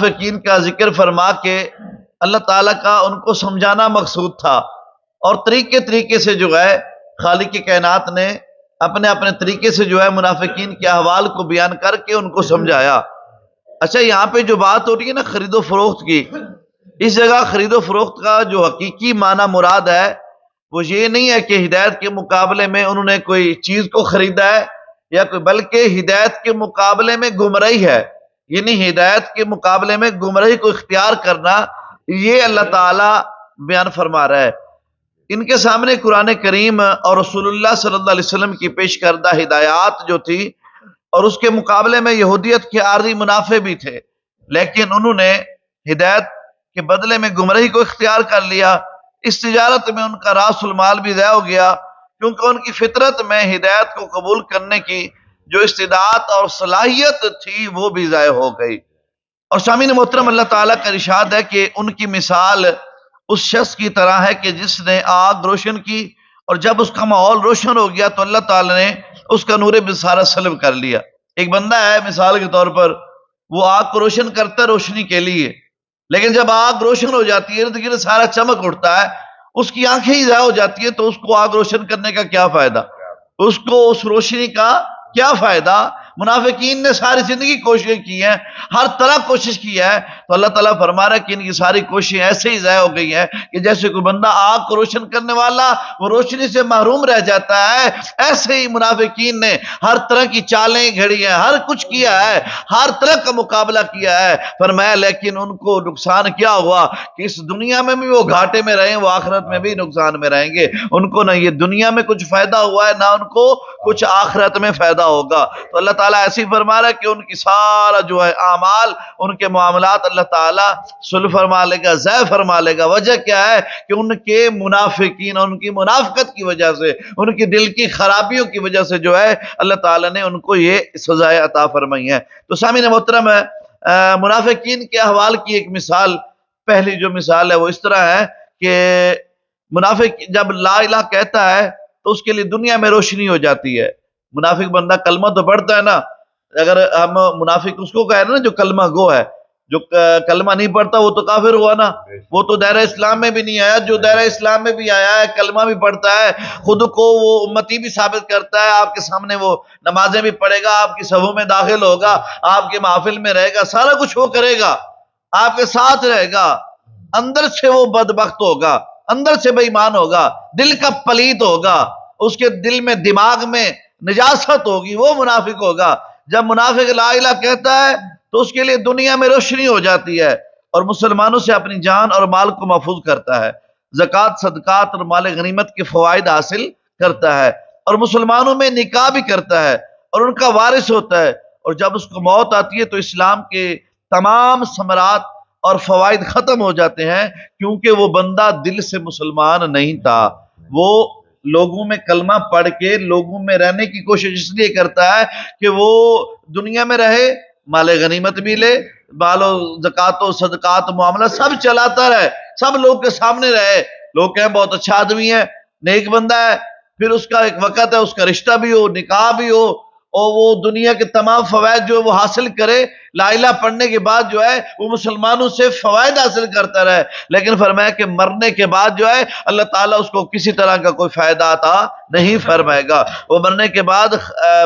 منافقین کا ذکر فرما کے اللہ تعالیٰ کا ان کو سمجھانا مقصود تھا، اور طریقے سے جو ہے خالق کائنات نے اپنے اپنے طریقے سے جو ہے منافقین کے احوال کو بیان کر کے ان کو سمجھایا۔ اچھا، یہاں پہ جو بات ہو رہی ہے نا خرید و فروخت کی، اس جگہ خرید و فروخت کا جو حقیقی معنی مراد ہے وہ یہ نہیں ہے کہ ہدایت کے مقابلے میں انہوں نے کوئی چیز کو خریدا ہے یا کوئی، بلکہ ہدایت کے مقابلے میں گمراہی ہے، یعنی ہدایت کے مقابلے میں گمراہی کو اختیار کرنا، یہ اللہ تعالی بیان فرما رہا ہے۔ ان کے سامنے قرآن کریم اور رسول اللہ صلی اللہ علیہ وسلم کی پیش کردہ ہدایات جو تھی، اور اس کے مقابلے میں یہودیت کے عارضی منافع بھی تھے، لیکن انہوں نے ہدایت کے بدلے میں گمراہی کو اختیار کر لیا۔ اس تجارت میں ان کا راس المال بھی ضائع ہو گیا، کیونکہ ان کی فطرت میں ہدایت کو قبول کرنے کی جو استطاعت اور صلاحیت تھی وہ بھی ضائع ہو گئی۔ اور سامعین محترم، اللہ تعالیٰ کا ارشاد ہے کہ ان کی مثال اس شخص کی طرح ہے کہ جس نے آگ روشن کی، اور جب اس کا ماحول روشن ہو گیا تو اللہ تعالیٰ نے اس کا نور بصارت سلب کر لیا۔ ایک بندہ ہے مثال کے طور پر، وہ آگ کو روشن کرتا ہے روشنی کے لیے، لیکن جب آگ روشن ہو جاتی ہے ارد گرد سارا چمک اٹھتا ہے، اس کی آنکھیں ہی ضائع ہو جاتی ہے، تو اس کو آگ روشن کرنے کا کیا فائدہ؟ اس کو اس روشنی کا کیا فائدہ؟ منافقین نے ساری زندگی کوششیں کی ہیں، ہر طرح کوشش کی ہے، تو اللہ تعالیٰ فرما رہا ہے کہ ان کی ساری کوششیں ایسے ہی ضائع ہو گئی ہیں کہ جیسے کوئی بندہ آگ کو روشن کرنے والا وہ روشنی سے محروم رہ جاتا ہے، ایسے ہی منافقین نے ہر طرح کی چالیں گھڑی ہیں، ہر کچھ کیا ہے، ہر طرح کا مقابلہ کیا ہے۔ فرمایا لیکن ان کو نقصان کیا ہوا کہ اس دنیا میں بھی وہ گھاٹے میں رہیں، وہ آخرت میں بھی نقصان میں رہیں گے۔ ان کو نہ یہ دنیا میں کچھ فائدہ ہوا ہے، نہ ان کو کچھ آخرت میں فائدہ ہوگا۔ تو اللہ تعالیٰ ایسی فرما رہا ہے کہ ان کی سارا جو ہے اعمال، ان کے معاملات اللہ تعالیٰ صلح فرما لے گا، ضائع فرما لے گا۔ وجہ کیا ہے کہ ان کے منافقین، ان کی منافقت کی وجہ سے، ان کی دل کی خرابیوں کی وجہ سے جو ہے اللہ تعالیٰ نے ان کو یہ سزائیں عطا فرمائی ہیں۔ تو سامعین محترم، منافقین کے احوال کی ایک مثال، پہلی جو مثال ہے وہ اس طرح ہے کہ منافق جب لا الہ کہتا ہے تو اس کے لیے دنیا میں روشنی ہو جاتی ہے۔ منافق بندہ کلمہ تو پڑھتا ہے نا، اگر ہم منافق اس کو کہہ رہے ہیں نا جو کلمہ گو ہے، جو کلمہ نہیں پڑھتا وہ تو کافر ہوا نا، وہ تو دائرہ اسلام میں بھی نہیں آیا۔ جو دائرہ اسلام میں بھی آیا ہے، کلمہ بھی پڑھتا ہے، خود کو وہ امتی بھی ثابت کرتا ہے، آپ کے سامنے وہ نمازیں بھی پڑھے گا، آپ کی صفوں میں داخل ہوگا، آپ کے محفل میں رہے گا، سارا کچھ وہ کرے گا، آپ کے ساتھ رہے گا، اندر سے وہ بدبخت ہوگا، اندر سے بے ایمان ہوگا، دل کا پلیت ہوگا، اس کے دل میں دماغ میں نجاست ہوگی، وہ منافق ہوگا۔ جب منافق لا الہ کہتا ہے تو اس کے لیے دنیا میں روشنی ہو جاتی ہے، اور مسلمانوں سے اپنی جان اور مال کو محفوظ کرتا ہے، زکوٰۃ، صدقات اور مال غنیمت کے فوائد حاصل کرتا ہے، اور مسلمانوں میں نکاح بھی کرتا ہے اور ان کا وارث ہوتا ہے، اور جب اس کو موت آتی ہے تو اسلام کے تمام ثمرات اور فوائد ختم ہو جاتے ہیں، کیونکہ وہ بندہ دل سے مسلمان نہیں تھا۔ وہ لوگوں میں کلمہ پڑھ کے لوگوں میں رہنے کی کوشش اس لیے کرتا ہے کہ وہ دنیا میں رہے، مال غنیمت بھی لے، مال و زکوٰۃ و صدقات معاملہ سب چلاتا رہے، سب لوگ کے سامنے رہے، لوگ کہیں بہت اچھا آدمی ہے، نیک بندہ ہے، پھر اس کا ایک وقت ہے اس کا رشتہ بھی ہو، نکاح بھی ہو، اور وہ دنیا کے تمام فوائد جو وہ حاصل کرے، لا الہ پڑھنے کے بعد جو ہے وہ مسلمانوں سے فوائد حاصل کرتا رہے، لیکن فرمایا کہ مرنے کے بعد جو ہے اللہ تعالیٰ اس کو کسی طرح کا کوئی فائدہ عطا نہیں فرمائے گا، وہ مرنے کے بعد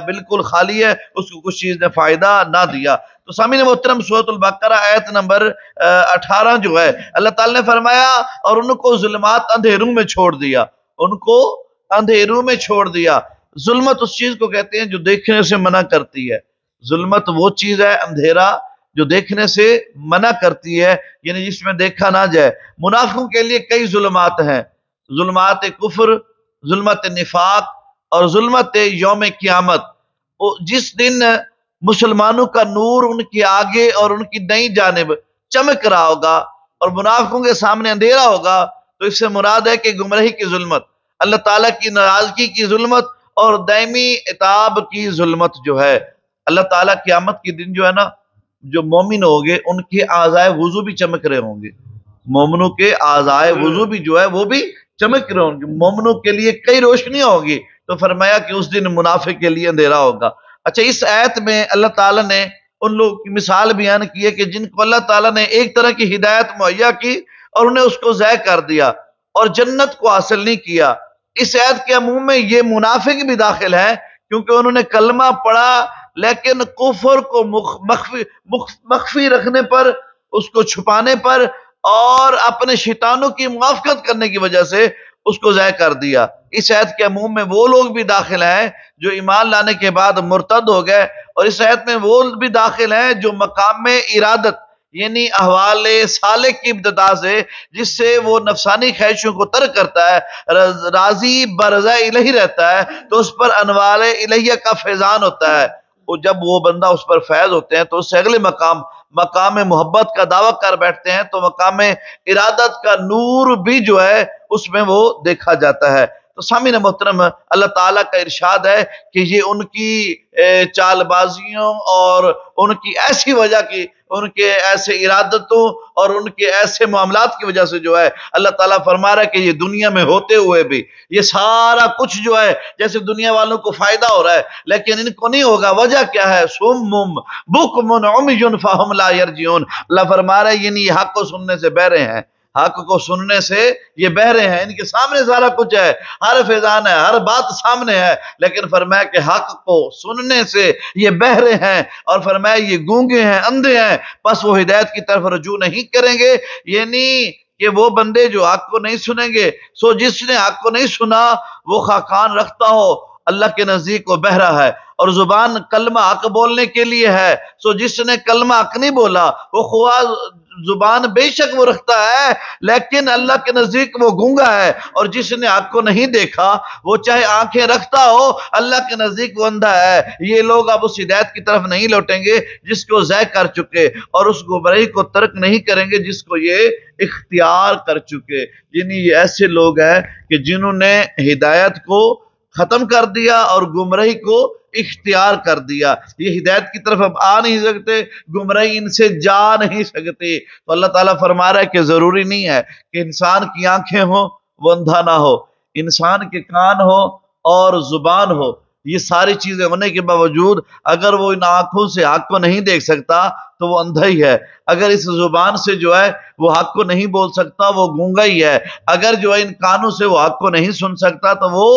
بالکل خالی ہے، اس کو کچھ چیز نے فائدہ نہ دیا۔ تو سامعین محترم، سورۃ البقرہ آیت نمبر 18 جو ہے اللہ تعالیٰ نے فرمایا اور ان کو ظلمات اندھیروں میں چھوڑ دیا، ان کو اندھیروں میں چھوڑ دیا۔ ظلمت اس چیز کو کہتے ہیں جو دیکھنے سے منع کرتی ہے، ظلمت وہ چیز ہے، اندھیرا جو دیکھنے سے منع کرتی ہے، یعنی جس میں دیکھا نہ جائے۔ منافقوں کے لیے کئی ظلمات ہیں، ظلمات کفر، ظلمت نفاق اور ظلمت یوم قیامت۔ جس دن مسلمانوں کا نور ان کے آگے اور ان کی دائیں جانب چمک رہا ہوگا اور منافقوں کے سامنے اندھیرا ہوگا، تو اس سے مراد ہے کہ گمراہی کی ظلمت، اللہ تعالیٰ کی ناراضگی کی ظلمت اور دائمی عتاب کی ظلمت جو ہے۔ اللہ تعالیٰ قیامت کے دن جو ہے نا، جو مومن ہوں گے ان کے اعضائے وضو بھی چمک رہے ہوں گے، مومنوں کے اعضائے وضو بھی جو ہے وہ بھی چمک رہے ہوں گے، مومنوں کے لیے کئی روشنیاں ہوں گی۔ تو فرمایا کہ اس دن منافق کے لیے اندھیرا ہوگا۔ اچھا، اس آیت میں اللہ تعالیٰ نے ان لوگوں کی مثال بیان کی ہے کہ جن کو اللہ تعالیٰ نے ایک طرح کی ہدایت مہیا کی اور انہیں اس کو ضائع کر دیا اور جنت کو حاصل نہیں کیا۔ اس آیت کے عموم میں یہ منافق بھی داخل ہے، کیونکہ انہوں نے کلمہ پڑھا لیکن کفر کو مخفی رکھنے پر، اس کو چھپانے پر اور اپنے شیطانوں کی موافقت کرنے کی وجہ سے اس کو ضائع کر دیا۔ اس آیت کے عموم میں وہ لوگ بھی داخل ہیں جو ایمان لانے کے بعد مرتد ہو گئے، اور اس آیت میں وہ بھی داخل ہیں جو مقام ارادت یعنی احوال صالح کی ابتدا سے، جس سے وہ نفسانی خواہشوں کو ترک کرتا ہے، راضی برضا الہی رہتا ہے، تو اس پر انوار الہیہ کا فیضان ہوتا ہے۔ جب وہ بندہ اس پر فیض ہوتے ہیں تو اس سے اگلے مقام محبت کا دعویٰ کر بیٹھتے ہیں، تو مقام ارادت کا نور بھی جو ہے اس میں وہ دیکھا جاتا ہے۔ تو سامعین محترم، اللہ تعالیٰ کا ارشاد ہے کہ یہ ان کی چال بازیوں اور ان کی ایسی وجہ کی، ان کے ایسے ارادتوں اور ان کے ایسے معاملات کی وجہ سے جو ہے اللہ تعالیٰ فرما رہا ہے کہ یہ دنیا میں ہوتے ہوئے بھی یہ سارا کچھ جو ہے جیسے دنیا والوں کو فائدہ ہو رہا ہے لیکن ان کو نہیں ہوگا۔ وجہ کیا ہے؟ سم بکم عمی فہم لا یرجعون۔ اللہ فرما رہا ہے یہ حق کو سننے سے بہرے ہیں، حق کو سننے سے یہ بہرے ہیں، ان کے سامنے سارا کچھ ہے، ہر فیضان ہے، ہر بات سامنے ہے، لیکن فرمایا کہ حق کو سننے سے یہ بہرے ہیں، اور فرمایا یہ گونگے ہیں، اندھے ہیں، پس وہ ہدایت کی طرف رجوع نہیں کریں گے۔ یعنی کہ وہ بندے جو حق کو نہیں سنیں گے، سو جس نے حق کو نہیں سنا وہ خاکان رکھتا ہو اللہ کے نزدیک وہ بہرا ہے، اور زبان کلمہ حق بولنے کے لیے ہے، سو جس نے کلمہ حق نہیں بولا وہ خواہ زبان بے شک وہ رکھتا ہے لیکن اللہ کے نزدیک وہ گونگا ہے، اور جس نے حق کو نہیں دیکھا وہ چاہے آنکھیں رکھتا ہو اللہ کے نزدیک وہ اندھا ہے۔ یہ لوگ اب اس ہدایت کی طرف نہیں لوٹیں گے جس کو ضائع کر چکے، اور اس گمراہی کو ترک نہیں کریں گے جس کو یہ اختیار کر چکے۔ یعنی یہ ایسے لوگ ہیں کہ جنہوں نے ہدایت کو ختم کر دیا اور گمراہی کو اختیار کر دیا، یہ ہدایت کی طرف اب آ نہیں سکتے، گمراہی ان سے جا نہیں سکتی۔ تو اللہ تعالیٰ فرما رہا ہے کہ ضروری نہیں ہے کہ انسان کی آنکھیں ہوں وہ اندھا نہ ہو، انسان کے کان ہو اور زبان ہو، یہ ساری چیزیں ہونے کے باوجود اگر وہ ان آنکھوں سے حق کو نہیں دیکھ سکتا تو وہ اندھا ہی ہے، اگر اس زبان سے جو ہے وہ حق کو نہیں بول سکتا وہ گونگا ہی ہے، اگر جو ہے ان کانوں سے وہ حق کو نہیں سن سکتا تو وہ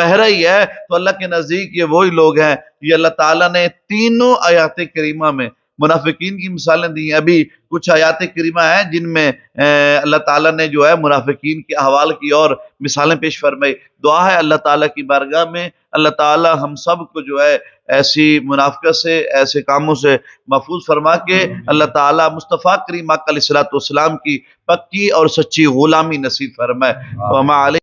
بہرا ہی ہے۔ تو اللہ کے نزدیک یہ وہی لوگ ہیں۔ یہ اللہ تعالیٰ نے تینوں آیات کریمہ میں منافقین کی مثالیں دی ہیں۔ ابھی کچھ آیات کریمہ ہیں جن میں اللہ تعالیٰ نے جو ہے منافقین کے احوال کی اور مثالیں پیش فرمائی۔ دعا ہے اللہ تعالیٰ کی بارگاہ میں اللہ تعالیٰ ہم سب کو جو ہے ایسی منافقت سے، ایسے کاموں سے محفوظ فرما کے اللہ تعالیٰ مصطفیٰ کریم علیہ الصلوۃ والسلام کی پکی اور سچی غلامی نصیب فرمائے۔